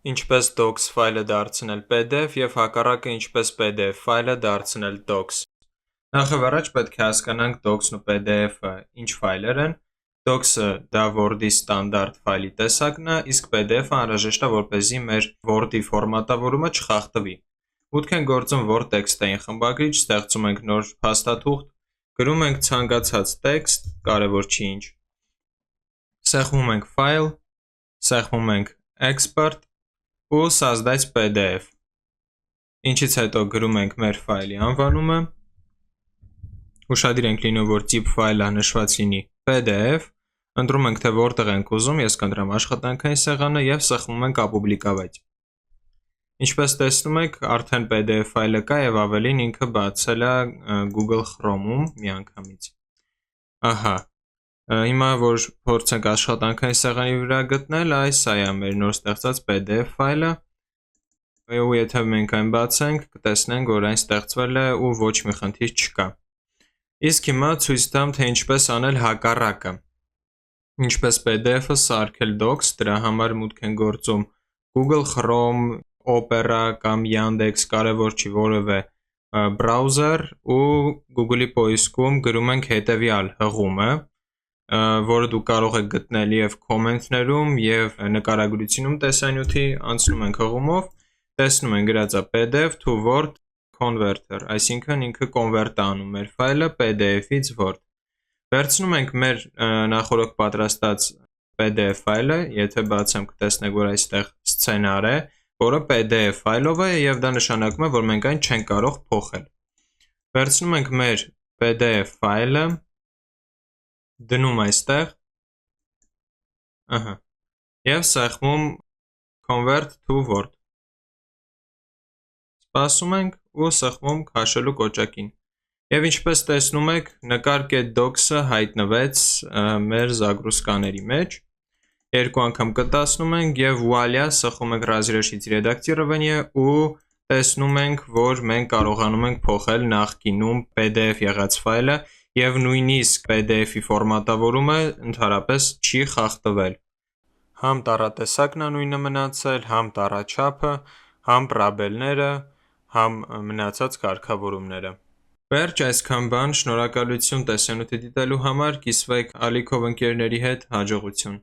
Ինչպես docs ֆայլը դարձնել PDF և հակառակը ինչպես PDF ֆայլը դարձնել docs։ Նախ պետք է հասկանանք docs-ն ու PDF-ը ինչ ֆայլեր են։ Docs-ը դա Word-ի ստանդարտ ֆայլի տեսակն է, իսկ PDF-ը անհրաժեշտ է, որպեսզի մեր Word-ի ֆորմատավորումը չխախտվի։ Մուտք ենք գործում Word տեքստային խմբագրիչ, ստեղծում ենք նոր փաստաթուղթ, գրում ենք ցանկացած տեքստ, կարևոր չի ինչ։ Սեղմում ենք File, սեղմում ենք Export ու создать PDF։ Ինչից հետո գրում ենք մեր ֆայլի անվանումը։ Ուշադիր ենք լինում, որ zip ֆայլը նշված լինի PDF, ընտրում ենք, թե որտեղ ենք ուզում, ես կընտրեմ աշխատանքային սեղանը և սեղմում ենք ապուբլիկավать։ Ինչպես տեսնում եք, արդեն PDF ֆայլը կա և ավելին ինքը բացել է Google Chrome-ում միանգամից։ Ահա, հիմա որ փորձենք աշխատանքային սեղանի վրա գտնել, սա է մեր նոր ստեղծած PDF ֆայլը։ Ու եթե մենք այն բացենք, կտեսնենք, որ այն ստեղծվել է ու ոչ մի խնդիր չկա։ Իսկ հիմա ցույց տամ, թե ինչպես անել հակառակը։ Ինչպես PDF-ը սարքել docs, դրա համար մուտք են գործում Google Chrome, Opera կամ Yandex, կարևոր չի, որևէ բրաուզեր ու Google-ի պոիսկում գրում ենք հետևյալ հղումը, որը դուք կարող եք գտնել և կոմենտներում և նկարագրությունում տեսանյութի, անցնում ենք հղումով, տեսնում ենք գրած է PDF to Word Converter, այսինքն ինքը convert է անում մեր ֆայլը PDF-ից Word։ Վերցնում ենք մեր նախորդ պատրաստած PDF ֆայլը, եթե բացեմ կտեսնեք, որ այստեղ սցենար է, որը PDF ֆայլով է և դա նշանակում է, որ մենք այն չենք կարող փոխել։ Վերցնում ենք մեր PDF ֆայլը, դնում այստեղ, և սեղմում Convert to Word։ Սպասում ենք ու սեղմում քաշելու կոճակին։ Եվ ինչպես տեսնում եք, նկար.get docs-ը հայտնվեց մեր զագրուսկաների մեջ։ Երկու անգամ կտացնում ենք և վուալյա, սեղմում ենք разрешить редактирование ու տեսնում ենք, որ մենք կարողանում ենք փոխել նախկինում PDF եղած ֆայլը և նույնիսկ PDF-ի ֆորմատավորումը ընդհանրապես չի խախտվել։ Համ տառատեսակն է նույնը մնացել, համ տառաչափը, համ պրաբելները, համ մնացած կարգավորումները։ Վերջ այսքան բան, շնորհակալություն տեսանյութը դիտելու համար, կիսվեք ալիքով ընկերների հետ, հաջողություն։